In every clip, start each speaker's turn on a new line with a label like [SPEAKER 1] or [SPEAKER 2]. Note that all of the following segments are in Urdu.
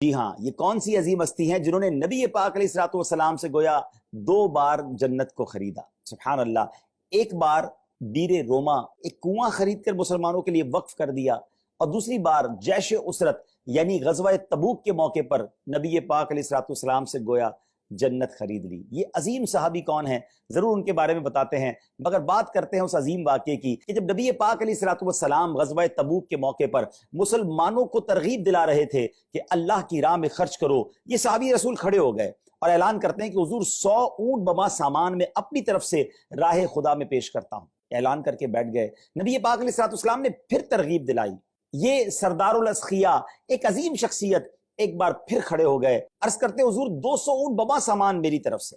[SPEAKER 1] جی ہاں، یہ کون سی عظیم ہستی ہیں جنہوں نے نبی پاک علیہ الصلوۃ والسلام سے گویا 2 بار جنت کو خریدا؟ سبحان اللہ، ایک بار بیر روما ایک کنواں خرید کر مسلمانوں کے لیے وقف کر دیا، اور دوسری بار جیش اسرت یعنی غزوہ تبوک کے موقع پر نبی پاک علیہ الصلوۃ والسلام سے گویا جنت خرید لی۔ یہ عظیم صحابی کون ہیں؟ ضرور ان کے بارے میں بتاتے ہیں، مگر بات کرتے ہیں اس عظیم واقعے کی کہ جب نبی پاک علیہ الصلوۃ والسلام غزوہ تبوک کے موقع پر مسلمانوں کو ترغیب دلا رہے تھے کہ اللہ کی راہ میں خرچ کرو، یہ صحابی رسول کھڑے ہو گئے اور اعلان کرتے ہیں کہ حضور 100 اونٹ بما سامان میں اپنی طرف سے راہ خدا میں پیش کرتا ہوں۔ اعلان کر کے بیٹھ گئے۔ نبی پاک علیہ الصلوۃ والسلام نے پھر ترغیب دلائی۔ یہ سردار الاسخیاء، ایک عظیم شخصیت، ایک بار پھر کھڑے ہو گئے، عرض کرتے حضور 200 اونٹ بما سامان میری طرف سے۔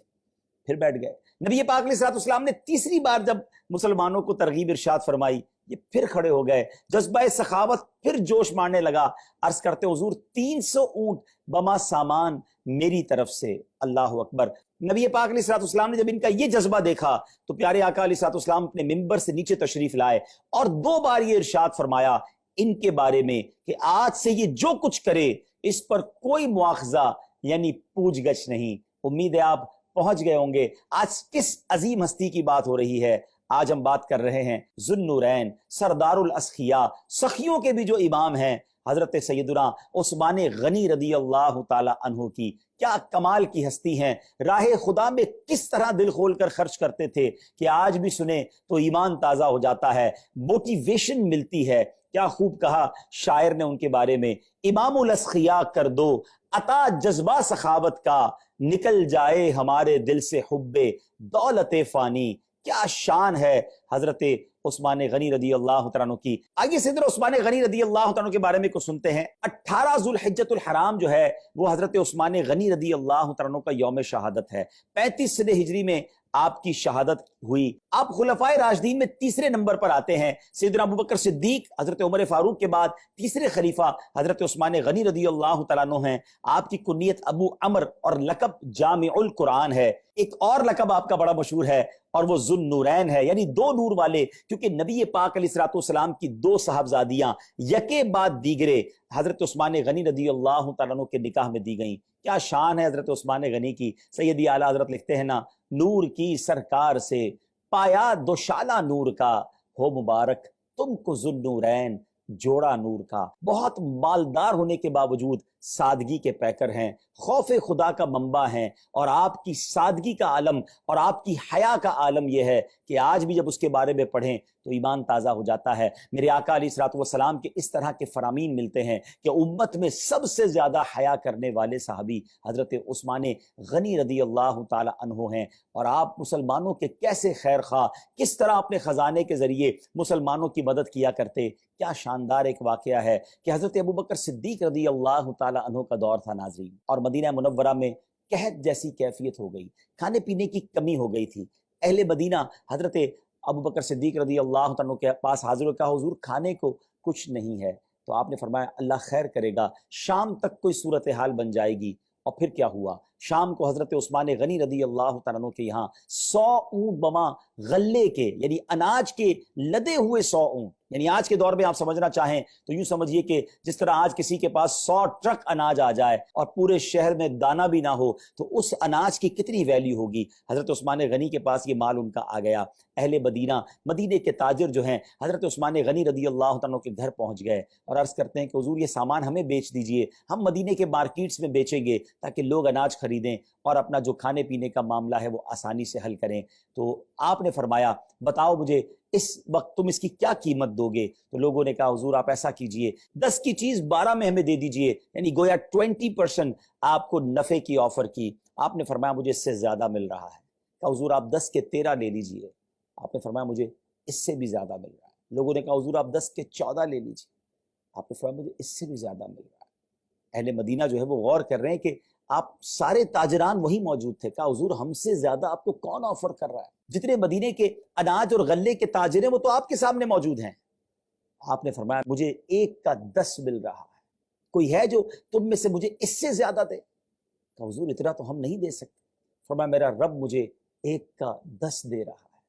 [SPEAKER 1] پھر بیٹھ گئے۔ نبی پاک علیہ الصلوۃ والسلام نے تیسری بار جب مسلمانوں کو ترغیب ارشاد فرمائی، یہ پھر کھڑے ہو گئے، جذبہ سخاوت پھر جوش مارنے لگا، عرض کرتے حضور 300 اونٹ بما سامان میری طرف سے۔ اللہ اکبر۔ نبی پاک علیہ الصلوۃ والسلام نے جب ان کا یہ جذبہ دیکھا تو پیارے آقا علیہ الصلوۃ والسلام اپنے ممبر سے نیچے تشریف لائے اور 2 بار یہ ارشاد فرمایا ان کے بارے میں کہ آج سے یہ جو کچھ کرے اس پر کوئی مواخذہ یعنی پوچھ گچھ نہیں۔ امید ہے آپ پہنچ گئے ہوں گے آج کس عظیم ہستی کی بات ہو رہی ہے۔ آج ہم بات کر رہے ہیں ذو النورین، سردار الاسخیاء، سخیوں کے بھی جو امام ہیں، حضرت سیدنا عثمان غنی رضی اللہ تعالی عنہ کی۔ کیا کمال کی ہستی ہیں، راہ خدا میں کس طرح دل کھول کر خرچ کرتے تھے کہ آج بھی سنیں تو ایمان تازہ ہو جاتا ہے، موٹیویشن ملتی ہے۔ کیا خوب کہا شاعر نے ان کے بارے میں، امام الاسخیاء کر دو عطا جذبہ سخاوت کا، نکل جائے ہمارے دل سے حب دولت فانی۔ کیا شان ہے حضرت عثمان غنی رضی اللہ تعالیٰ عنہ کی۔ آگے سیدنا عثمان غنی رضی اللہ تعالیٰ عنہ کے بارے میں کچھ سنتے ہیں۔ 18 ذو الحجۃ الحرام جو ہے وہ حضرت عثمان غنی رضی اللہ تعالیٰ عنہ کا یوم شہادت ہے۔ 35 سنہ ہجری میں آپ کی شہادت ہوئی۔ آپ خلفائے راشدین میں تیسرے نمبر پر آتے ہیں۔ سیدنا ابوبکر صدیق حضرت عمر فاروق کے بعد تیسرے خلیفہ حضرت عثمان غنی رضی اللہ تعالیٰ عنہ ہیں۔ آپ کی کنیت ابو عمر اور لقب جامع القرآن ہے۔ ایک اور لقب آپ کا بڑا مشہور ہے اور وہ ذو النورین ہے، یعنی 2 نور والے، کیونکہ نبی پاک علیہ الصلوۃ والسلام کی 2 صاحبزادیاں یکے بعد دیگرے حضرت عثمان غنی رضی اللہ تعالیٰ عنہ کے نکاح میں دی گئیں۔ کیا شان ہے حضرت عثمان غنی کی۔ سیدی اعلیٰ حضرت لکھتے ہیں نا، نور کی سرکار سے پایا دوشالہ نور کا، ہو مبارک تم کو ذو النورین جوڑا نور کا۔ بہت مالدار ہونے کے باوجود سادگی کے پیکر ہیں، خوف خدا کا منبع ہیں، اور آپ کی سادگی کا عالم اور آپ کی حیا کا عالم یہ ہے کہ آج بھی جب اس کے بارے میں پڑھیں تو ایمان تازہ ہو جاتا ہے۔ میرے آقا علیہ الصلوۃ والسلام کے اس طرح کے فرامین ملتے ہیں کہ امت میں سب سے زیادہ حیا کرنے والے صحابی حضرت عثمان غنی رضی اللہ تعالی عنہ ہیں، اور آپ مسلمانوں کے کیسے خیر خواہ، کس طرح اپنے خزانے کے ذریعے مسلمانوں کی مدد کیا کرتے۔ کیا شاندار ایک واقعہ ہے کہ حضرت ابوبکر صدیق رضی اللہ تعالی عنہ کا دور تھا ناظرین، اور مدینہ منورہ میں قحط جیسی کیفیت ہو گئی، کھانے پینے کی کمی ہو گئی تھی۔ اہل مدینہ حضرت ابوبکر صدیق رضی اللہ عنہ کے پاس حاضر ہو، کہا حضور کھانے کو کچھ نہیں ہے، تو آپ نے فرمایا اللہ خیر کرے گا، شام تک کوئی صورتحال بن جائے گی۔ اور پھر کیا ہوا؟ شام کو حضرت عثمان غنی رضی اللہ تعالیٰ عنہ کے یہاں 100 اونٹ بما غلے کے یعنی اناج کے لدے ہوئے 100 اونٹ، یعنی آج کے دور میں آپ سمجھنا چاہیں تو یوں سمجھیے کہ جس طرح آج کسی کے پاس 100 ٹرک اناج آ جائے اور پورے شہر میں دانہ بھی نہ ہو تو اس اناج کی کتنی ویلیو ہوگی۔ حضرت عثمان غنی کے پاس یہ مال ان کا آ گیا۔ اہل مدینہ، مدینے کے تاجر جو ہیں، حضرت عثمان غنی رضی اللہ عنہ کے گھر پہنچ گئے اور عرض کرتے ہیں کہ حضور یہ سامان ہمیں بیچ دیجئے، ہم مدینے کے مارکیٹس میں بیچیں گے تاکہ لوگ اناج خریدیں اور اپنا جو کھانے پینے کا معاملہ ہے وہ آسانی سے حل کریں۔ تو آپ نے فرمایا بتاؤ مجھے اس وقت تم اس کی کیا قیمت دو گے؟ تو لوگوں نے کہا حضور آپ ایسا کیجئے 10 کی چیز 12 میں ہمیں دے دیجئے، یعنی گویا 20% آپ کو نفع کی آفر کی۔ آپ نے فرمایا مجھے اس سے زیادہ مل رہا ہے۔ کہا حضور آپ 10 کے 13 لے لیجئے۔ آپ نے فرمایا مجھے اس سے بھی زیادہ مل رہا ہے۔ لوگوں نے کہا حضور آپ 10 کے 14 لے لیجئے۔ آپ نے فرمایا مجھے اس سے بھی زیادہ مل رہا ہے۔ اہل مدینہ جو ہے وہ غور کر رہے ہیں کہ آپ سارے تاجران وہی موجود تھے۔ کہا حضور ہم سے زیادہ آپ کو کون آفر کر رہا ہے؟ جتنے مدینے کے اناج اور غلے کے تاجر ہیں وہ تو آپ کے سامنے موجود ہیں۔ آپ نے فرمایا مجھے 1 کا 10 مل رہا ہے، کوئی ہے جو تم میں سے مجھے اس سے زیادہ دے؟ کہا حضور اتنا تو ہم نہیں دے سکتے۔ فرمایا میرا رب مجھے 1 کا 10 دے رہا ہے۔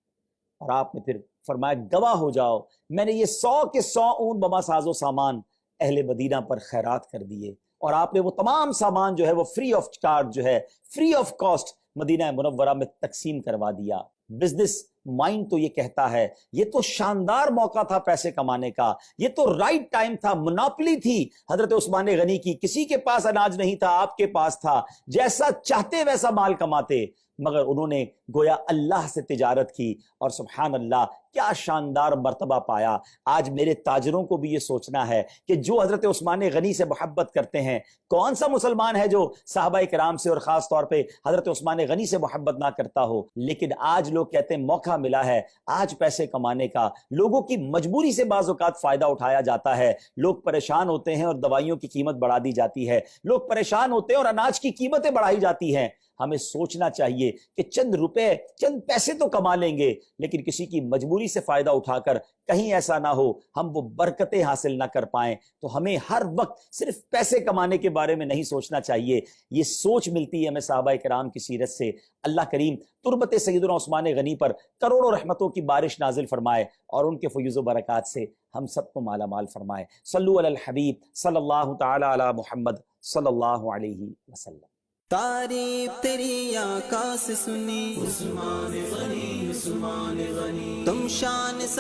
[SPEAKER 1] اور آپ نے پھر فرمایا گواہ ہو جاؤ میں نے یہ 100 کے 100 اونٹ بما ساز و سامان اہل مدینہ پر خیرات کر دیے، اور آپ نے وہ تمام سامان جو ہے وہ فری آف چارج جو ہے فری آف کاسٹ مدینہ منورہ میں تقسیم کروا دیا۔ بزنس مائنڈ تو یہ کہتا ہے یہ تو شاندار موقع تھا پیسے کمانے کا، یہ تو رائٹ ٹائم تھا، مناپلی تھی حضرت عثمان غنی کی، کسی کے پاس اناج نہیں تھا، آپ کے پاس تھا، جیسا چاہتے ویسا مال کماتے، مگر انہوں نے گویا اللہ سے تجارت کی اور سبحان اللہ کیا شاندار مرتبہ پایا۔ آج میرے تاجروں کو بھی یہ سوچنا ہے کہ جو حضرت عثمان غنی سے محبت کرتے ہیں، کون سا مسلمان ہے جو صحابہ کرام سے اور خاص طور پہ حضرت عثمان غنی سے محبت نہ کرتا ہو؟ لیکن آج لوگ کہتے ہیں موقع ملا ہے آج پیسے کمانے کا، لوگوں کی مجبوری سے بعض اوقات فائدہ اٹھایا جاتا ہے، لوگ پریشان ہوتے ہیں اور دوائیوں کی قیمت بڑھا دی جاتی ہے، لوگ پریشان ہوتے ہیں اور اناج کی قیمتیں بڑھائی جاتی ہیں۔ ہمیں سوچنا چاہیے کہ چند روپے چند پیسے تو کما لیں گے، لیکن کسی کی مجبوری سے فائدہ اٹھا کر کہیں ایسا نہ ہو ہم وہ برکتیں حاصل نہ کر پائیں۔ تو ہمیں ہر وقت صرف پیسے کمانے کے بارے میں نہیں سوچنا چاہیے، یہ سوچ ملتی ہے ہمیں صحابہ کرام کی سیرت سے۔ اللہ کریم تربت سیدنا عثمان غنی پر کروڑوں رحمتوں کی بارش نازل فرمائے اور ان کے فیوز و برکات سے ہم سب کو مالا مال فرمائے۔ صلو علی الحبیب صلی اللہ تعالی علی محمد صلی اللہ علیہ وسلم۔
[SPEAKER 2] تعریف تیری آقا سے سنی عثمان غنی، عثمان غنی، تم شان